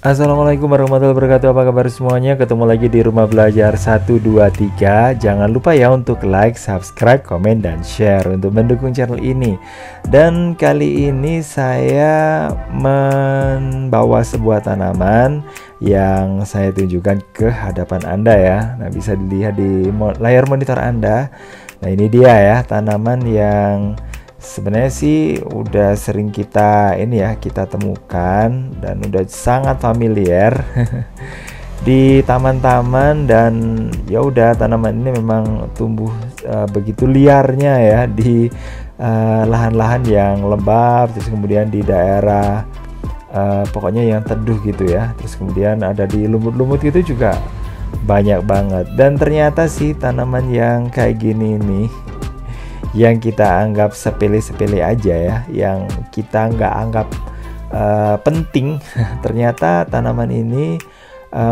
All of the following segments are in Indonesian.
Assalamualaikum warahmatullahi wabarakatuh. Apa kabar semuanya? Ketemu lagi di Rumah Belajar 123. Jangan lupa ya untuk like, subscribe, komen, dan share untuk mendukung channel ini. Dan kali ini saya membawa sebuah tanaman yang saya tunjukkan ke hadapan Anda ya. Nah, bisa dilihat di layar monitor Anda. Nah, ini dia ya, tanaman yang sebenarnya sih udah sering kita kita temukan dan udah sangat familiar di taman-taman, dan ya udah tanaman ini memang tumbuh begitu liarnya ya di lahan-lahan yang lembab, terus kemudian di daerah pokoknya yang teduh gitu ya, terus kemudian ada di lumut-lumut gitu juga banyak banget. Dan ternyata sih tanaman yang kayak gini nih, yang kita anggap sepele-sepele aja ya, yang kita nggak anggap penting, ternyata tanaman ini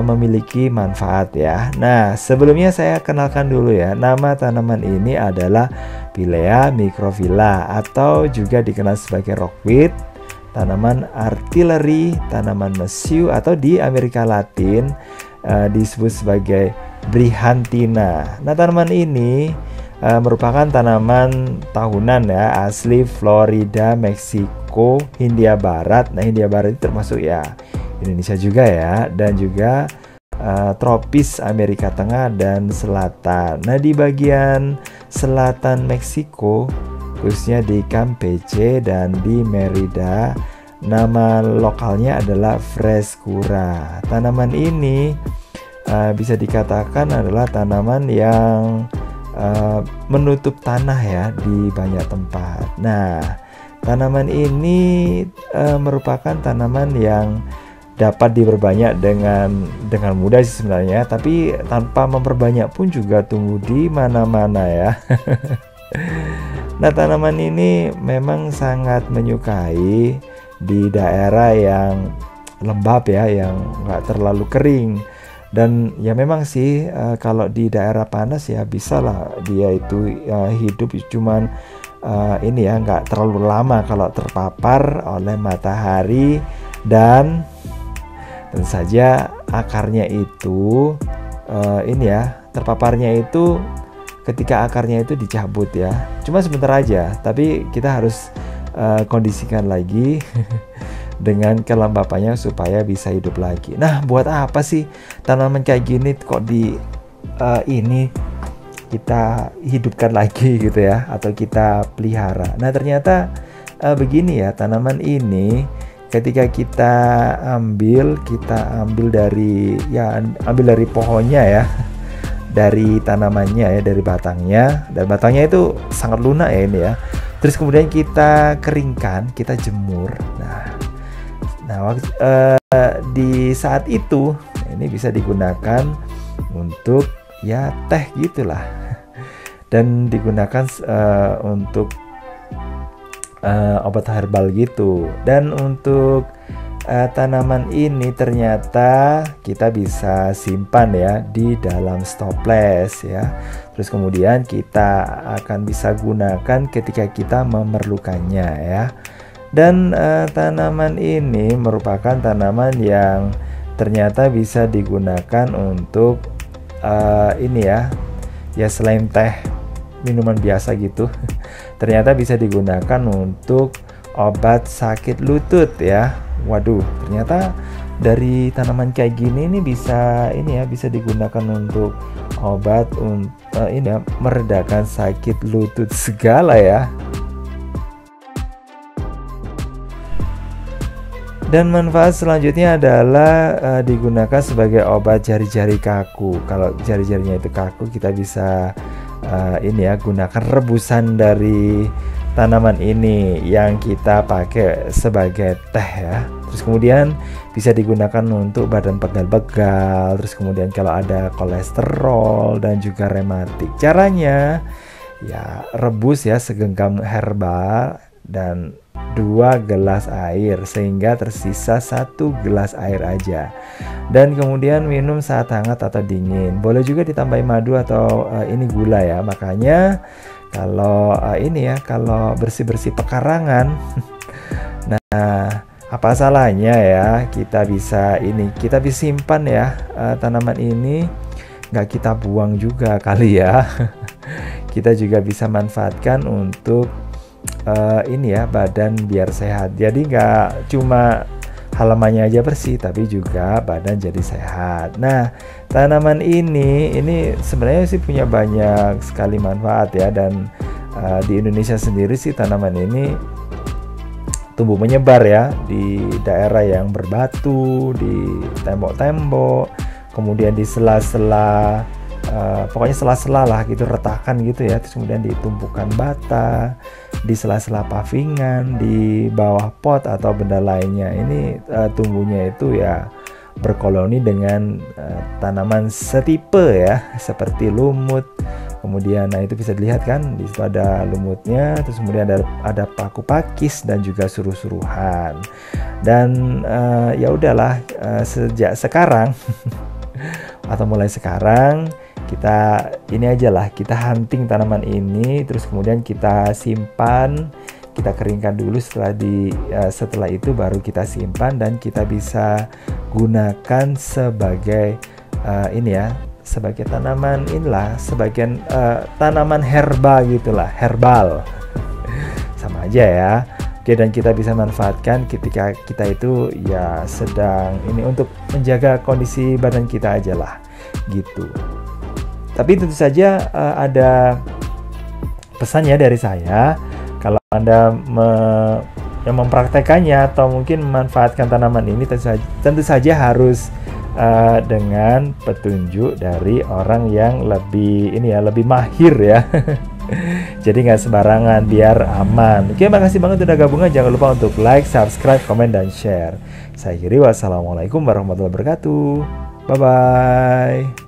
memiliki manfaat ya. Nah, sebelumnya saya kenalkan dulu ya, nama tanaman ini adalah Pilea microphylla atau juga dikenal sebagai rockweed, tanaman artileri, tanaman mesiu, atau di Amerika Latin disebut sebagai Bryanthina. Nah, tanaman ini merupakan tanaman tahunan ya, asli Florida, Meksiko, Hindia Barat. Nah, Hindia Barat itu termasuk ya Indonesia juga ya, dan juga tropis Amerika Tengah dan Selatan. Nah, di bagian selatan Meksiko, khususnya di Campeche dan di Merida, nama lokalnya adalah Frescura. Tanaman ini bisa dikatakan adalah tanaman yang menutup tanah ya di banyak tempat. Nah, tanaman ini merupakan tanaman yang dapat diperbanyak dengan mudah sih sebenarnya, tapi tanpa memperbanyak pun juga tumbuh di mana-mana ya. Nah, tanaman ini memang sangat menyukai di daerah yang lembab ya, yang nggak terlalu kering. Dan ya memang sih kalau di daerah panas ya bisa lah dia itu hidup, cuman ini ya nggak terlalu lama kalau terpapar oleh matahari, dan tentu saja akarnya itu terpaparnya itu ketika akarnya itu dicabut ya, cuma sebentar aja, tapi kita harus kondisikan lagi dengan kelembapannya supaya bisa hidup lagi. Nah, buat apa sih tanaman kayak gini kok ini kita hidupkan lagi gitu ya, atau kita pelihara? Nah, ternyata begini ya, tanaman ini ketika kita ambil dari pohonnya ya, dari tanamannya ya, dari batangnya, dan batangnya itu sangat lunak ya ini ya. Terus kemudian kita keringkan, kita jemur. Nah, di saat itu ini bisa digunakan untuk ya teh gitulah, dan digunakan untuk obat herbal gitu. Dan untuk tanaman ini ternyata kita bisa simpan ya di dalam stoples ya. Terus kemudian kita akan bisa gunakan ketika kita memerlukannya ya. Dan tanaman ini merupakan tanaman yang ternyata bisa digunakan untuk selain teh, minuman biasa gitu, ternyata bisa digunakan untuk obat sakit lutut ya. Waduh, ternyata dari tanaman kayak gini ini bisa digunakan untuk obat meredakan sakit lutut segala ya. Dan manfaat selanjutnya adalah digunakan sebagai obat jari-jari kaku. Kalau jari-jarinya itu kaku, kita bisa gunakan rebusan dari tanaman ini yang kita pakai sebagai teh ya. Terus kemudian bisa digunakan untuk badan pegal-pegal, terus kemudian kalau ada kolesterol dan juga rematik. Caranya ya rebus ya segenggam herba dan 2 gelas air, sehingga tersisa 1 gelas air aja, dan kemudian minum saat hangat atau dingin. Boleh juga ditambahin madu atau gula ya. Makanya kalau kalau bersih-bersih pekarangan nah Apa salahnya ya kita bisa simpan ya, tanaman ini nggak kita buang juga kali ya. Kita juga bisa manfaatkan untuk ini ya, badan biar sehat. Jadi nggak cuma halamannya aja bersih, tapi juga badan jadi sehat. Nah, tanaman ini sebenarnya sih punya banyak sekali manfaat ya, dan di Indonesia sendiri sih tanaman ini tumbuh menyebar ya di daerah yang berbatu, di tembok-tembok, kemudian di sela-sela, pokoknya sela-sela lah gitu, retakan gitu ya, terus kemudian ditumpukan bata, di sela-sela pavingan, di bawah pot atau benda lainnya. Ini tumbuhnya itu ya berkoloni dengan tanaman setipe ya, seperti lumut. Kemudian nah itu bisa dilihat kan, di situ ada lumutnya, terus kemudian ada paku pakis dan juga suruh-suruhan. Dan ya udahlah, sejak sekarang atau mulai sekarang kita ini aja lah, kita hunting tanaman ini, terus kemudian kita simpan, kita keringkan dulu, setelah itu baru kita simpan dan kita bisa gunakan sebagai ini ya, sebagai tanaman sebagian tanaman herba gitulah, herbal. Sama aja ya. Oke, dan kita bisa manfaatkan ketika kita itu ya sedang ini untuk menjaga kondisi badan kita aja lah gitu. Tapi tentu saja ada pesannya dari saya, kalau Anda yang mempraktekannya atau mungkin memanfaatkan tanaman ini, tentu saja harus dengan petunjuk dari orang yang lebih mahir ya. Jadi nggak sembarangan, biar aman. Oke, makasih banget udah gabungan. Jangan lupa untuk like, subscribe, komen, dan share. Saya Giri, wassalamualaikum warahmatullahi wabarakatuh. Bye bye.